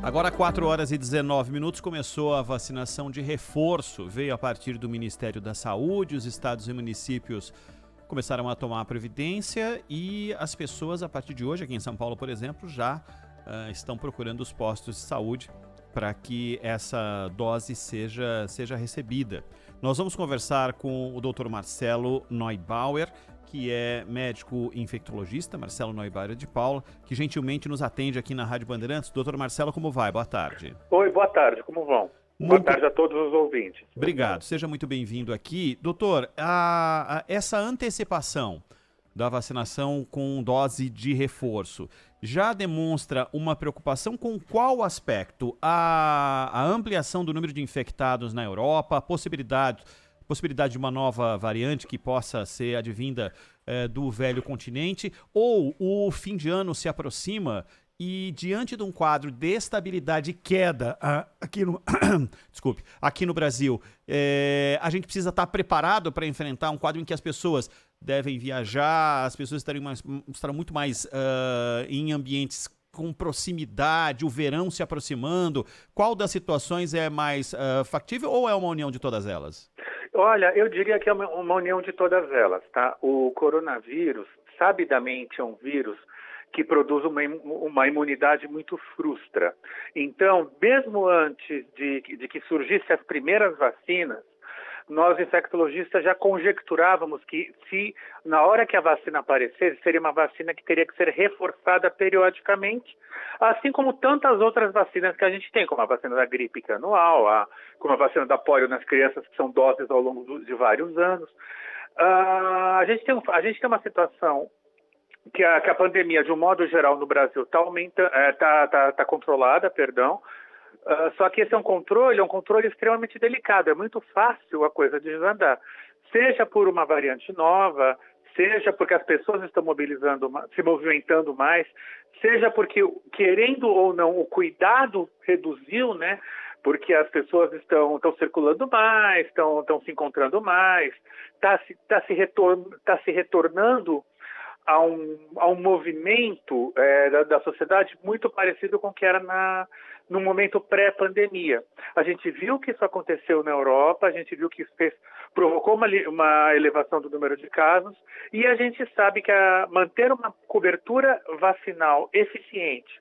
Agora, 4 horas e 19 minutos, começou a vacinação de reforço. Veio a partir do Ministério da Saúde, os estados e municípios começaram a tomar a providência e as pessoas, a partir de hoje, aqui em São Paulo, por exemplo, já estão procurando os postos de saúde para que essa dose seja recebida. Nós vamos conversar com o Dr. Marcelo Neubauer, que é médico infectologista, Marcelo Neubauer de Paula, que gentilmente nos atende aqui na Rádio Bandeirantes. Doutor Marcelo, como vai? Boa tarde. Oi, boa tarde, como vão? Boa tarde a todos os ouvintes. Obrigado, seja muito bem-vindo aqui. Doutor, essa antecipação da vacinação com dose de reforço já demonstra uma preocupação com qual aspecto? A ampliação do número de infectados na Europa, a possibilidade de uma nova variante que possa ser advinda do velho continente, ou o fim de ano se aproxima e diante de um quadro de estabilidade e queda aqui no Brasil, a gente precisa estar preparado para enfrentar um quadro em que as pessoas devem viajar, as pessoas estarão muito mais em ambientes com proximidade, o verão se aproximando. Qual das situações é mais factível ou é uma união de todas elas? Olha, eu diria que é uma união de todas elas, tá? O coronavírus, sabidamente, é um vírus que produz uma imunidade muito frustra. Então, mesmo antes de que surgissem as primeiras vacinas, nós infectologistas já conjecturávamos que se na hora que a vacina aparecesse, seria uma vacina que teria que ser reforçada periodicamente, assim como tantas outras vacinas que a gente tem, como a vacina da gripe anual, como a vacina da polio nas crianças, que são doses ao longo de vários anos. A gente tem uma situação que a pandemia, de um modo geral, no Brasil está controlada, perdão. Só que esse é um controle extremamente delicado. É muito fácil a coisa desandar. Seja por uma variante nova, seja porque as pessoas estão se movimentando mais, seja porque, querendo ou não, o cuidado reduziu, né? Porque as pessoas estão circulando mais, estão se encontrando mais, está se retornando a um movimento da sociedade muito parecido com o que era no momento pré-pandemia. A gente viu que isso aconteceu na Europa, a gente viu que isso provocou uma elevação do número de casos, e a gente sabe que manter uma cobertura vacinal eficiente,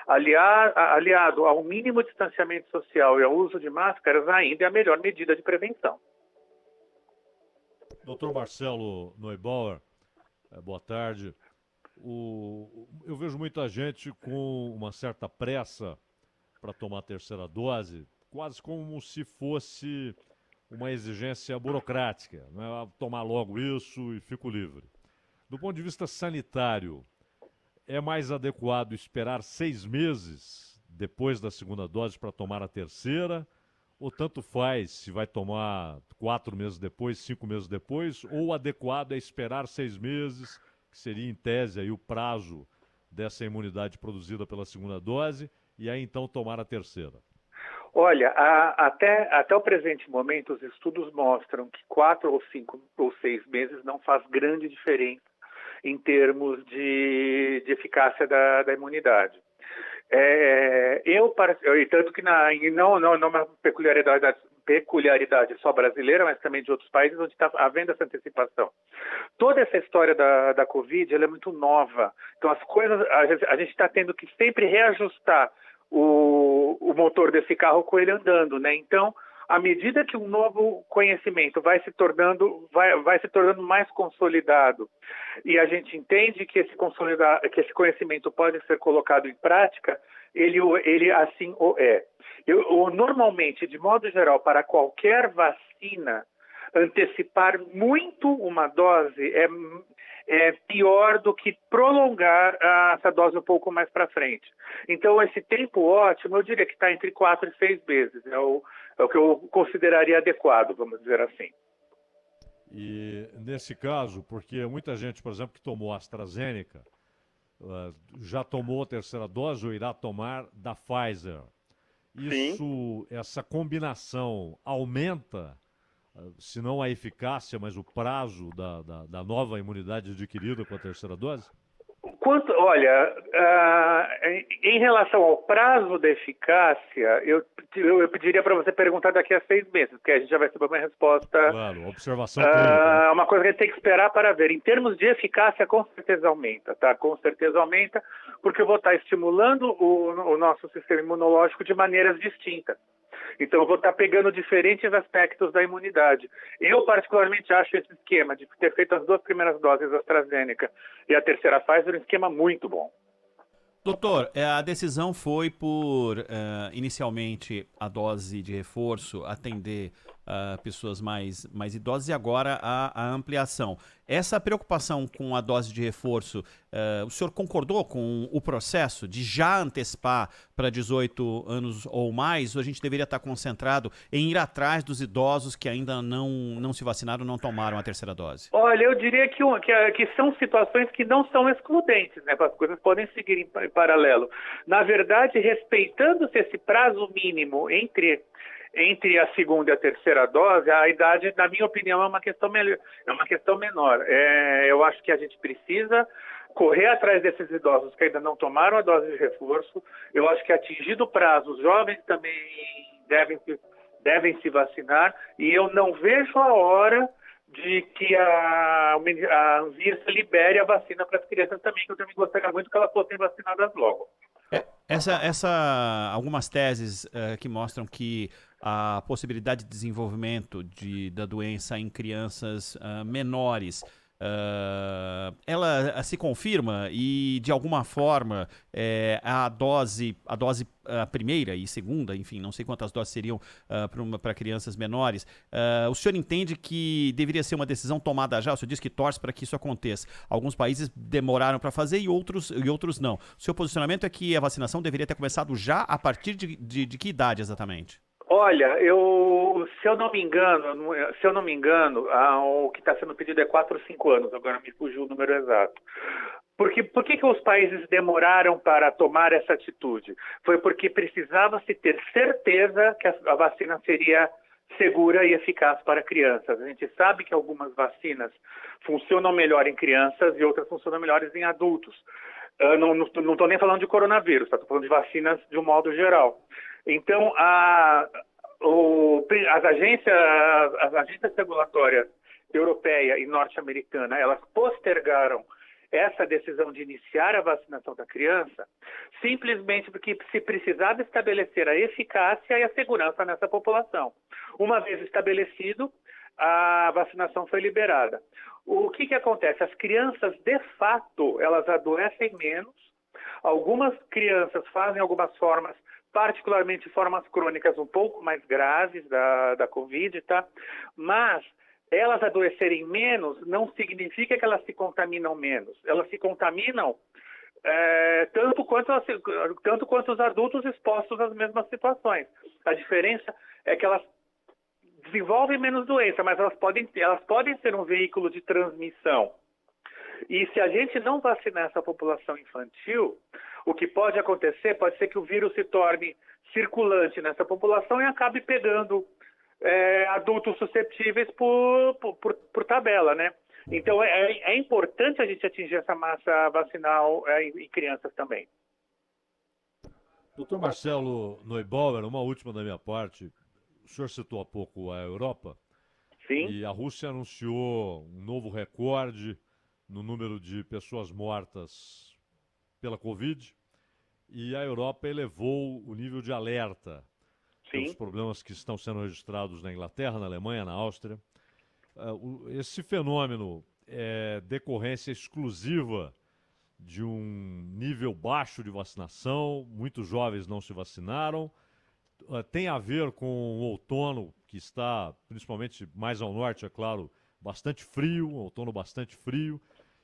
aliado ao mínimo distanciamento social e ao uso de máscaras, ainda é a melhor medida de prevenção. Dr. Marcelo Neubauer, boa tarde. Eu vejo muita gente com uma certa pressa para tomar a terceira dose, quase como se fosse uma exigência burocrática, né? Tomar logo isso e fico livre. Do ponto de vista sanitário, é mais adequado esperar 6 meses depois da segunda dose para tomar a terceira? Ou tanto faz se vai tomar 4 meses depois, 5 meses depois? Ou o adequado é esperar 6 meses, que seria em tese aí o prazo dessa imunidade produzida pela segunda dose, e aí então tomar a terceira? Olha, até o presente momento, os estudos mostram que 4 ou 5 ou 6 meses não faz grande diferença em termos de eficácia da imunidade. Tanto que não é uma peculiaridade só brasileira, mas também de outros países onde está havendo essa antecipação. Toda essa história da Covid, ela é muito nova. Então a gente está tendo que sempre reajustar o motor desse carro com ele andando, né? Então, à medida que um novo conhecimento vai se tornando mais consolidado, e a gente entende que esse conhecimento pode ser colocado em prática, ele assim o é. Normalmente, de modo geral, para qualquer vacina, antecipar muito uma dose é pior do que prolongar essa dose um pouco mais para frente. Então, esse tempo ótimo, eu diria que está entre 4 e 6 meses. É o que eu consideraria adequado, vamos dizer assim. E nesse caso, porque muita gente, por exemplo, que tomou AstraZeneca, já tomou a terceira dose ou irá tomar da Pfizer. Essa combinação aumenta, se não a eficácia, mas o prazo da nova imunidade adquirida com a terceira dose? Olha, em relação ao prazo da eficácia, eu pediria para você perguntar daqui a 6 meses, porque a gente já vai saber uma resposta. Claro, observação clínica. Uma coisa que a gente tem que esperar para ver. Em termos de eficácia, com certeza aumenta, tá? Com certeza aumenta, porque eu vou estar estimulando o nosso sistema imunológico de maneiras distintas. Então, eu vou estar pegando diferentes aspectos da imunidade. Eu, particularmente, acho esse esquema de ter feito as 2 primeiras doses da AstraZeneca e a terceira Pfizer um esquema muito bom. Doutor, a decisão foi por, inicialmente, a dose de reforço atender pessoas mais idosas e agora a ampliação. Essa preocupação com a dose de reforço, o senhor concordou com o processo de já antecipar para 18 anos ou mais, ou a gente deveria estar concentrado em ir atrás dos idosos que ainda não se vacinaram, não tomaram a terceira dose? Olha, eu diria que são situações que não são excludentes, né? As coisas podem seguir em paralelo. Na verdade, respeitando-se esse prazo mínimo entre a segunda e a terceira dose, a idade, na minha opinião, é uma questão menor. Eu acho que a gente precisa correr atrás desses idosos que ainda não tomaram a dose de reforço. Eu acho que, atingido o prazo, os jovens também devem se vacinar, e eu não vejo a hora de que a Anvisa libere a vacina para as crianças também, que eu também gostaria muito que elas fossem vacinadas logo. Algumas teses que mostram que a possibilidade de desenvolvimento da doença em crianças menores, ela se confirma e, de alguma forma, a dose primeira e segunda, enfim, não sei quantas doses seriam para crianças menores, o senhor entende que deveria ser uma decisão tomada já? O senhor diz que torce para que isso aconteça. Alguns países demoraram para fazer e outros não. O seu posicionamento é que a vacinação deveria ter começado já a partir de que idade exatamente? Olha, se eu não me engano, o que está sendo pedido é 4 ou 5 anos, agora me fugiu o número exato. Por que os países demoraram para tomar essa atitude? Foi porque precisava-se ter certeza que a vacina seria segura e eficaz para crianças. A gente sabe que algumas vacinas funcionam melhor em crianças e outras funcionam melhores em adultos. Não estou nem falando de coronavírus, estou falando de vacinas de um modo geral. Então, as agências regulatórias europeia e norte-americana, elas postergaram essa decisão de iniciar a vacinação da criança simplesmente porque se precisava estabelecer a eficácia e a segurança nessa população. Uma vez estabelecido, a vacinação foi liberada. O que acontece? As crianças, de fato, elas adoecem menos. Algumas crianças fazem algumas formas, particularmente formas crônicas um pouco mais graves da Covid, tá? Mas elas adoecerem menos não significa que elas se contaminam menos. Elas se contaminam tanto quanto os adultos expostos às mesmas situações. A diferença é que elas desenvolvem menos doença, mas elas podem ser um veículo de transmissão. E se a gente não vacinar essa população infantil, o que pode acontecer pode ser que o vírus se torne circulante nessa população e acabe pegando adultos suscetíveis por tabela, né? Então, é importante a gente atingir essa massa vacinal em crianças também. Doutor Marcelo Neubauer, uma última da minha parte. O senhor citou há pouco a Europa. Sim. E a Rússia anunciou um novo recorde no número de pessoas mortas pela Covid. E a Europa elevou o nível de alerta pelos problemas que estão sendo registrados na Inglaterra, na Alemanha, na Áustria. Esse fenômeno é decorrência exclusiva de um nível baixo de vacinação, muitos jovens não se vacinaram. Tem a ver com o outono, que está, principalmente mais ao norte, é claro, bastante frio, um outono bastante frio.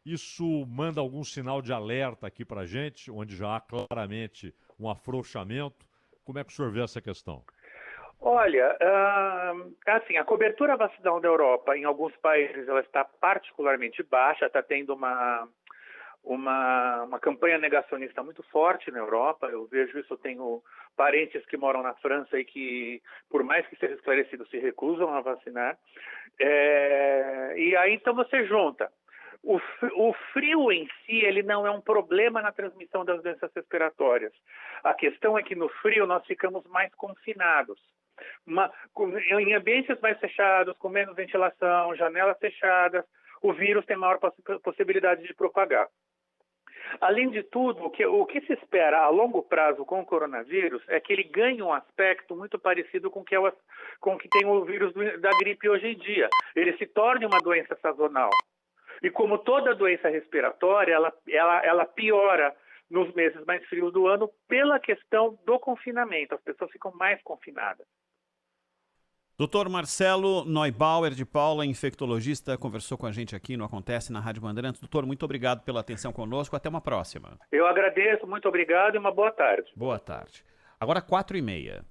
Isso manda algum sinal de alerta aqui para a gente, onde já há claramente um afrouxamento. Como é que o senhor vê essa questão? Olha, assim, a cobertura vacinal da Europa, em alguns países, ela está particularmente baixa, está tendo uma campanha negacionista muito forte na Europa. Eu vejo isso, eu tenho parentes que moram na França e que, por mais que seja esclarecido, se recusam a vacinar. E aí, então, você junta O frio em si, ele não é um problema na transmissão das doenças respiratórias. A questão é que no frio nós ficamos mais confinados. Em ambientes mais fechados, com menos ventilação, janelas fechadas, o vírus tem maior possibilidade de propagar. Além de tudo, o que se espera a longo prazo com o coronavírus é que ele ganhe um aspecto muito parecido com o que tem o vírus da gripe hoje em dia. Ele se torne uma doença sazonal. E como toda doença respiratória, ela piora nos meses mais frios do ano pela questão do confinamento. As pessoas ficam mais confinadas. Dr. Marcelo Neubauer de Paula, infectologista, conversou com a gente aqui no Acontece na Rádio Bandeirantes. Doutor, muito obrigado pela atenção conosco. Até uma próxima. Eu agradeço, muito obrigado e uma boa tarde. Boa tarde. Agora 4h30.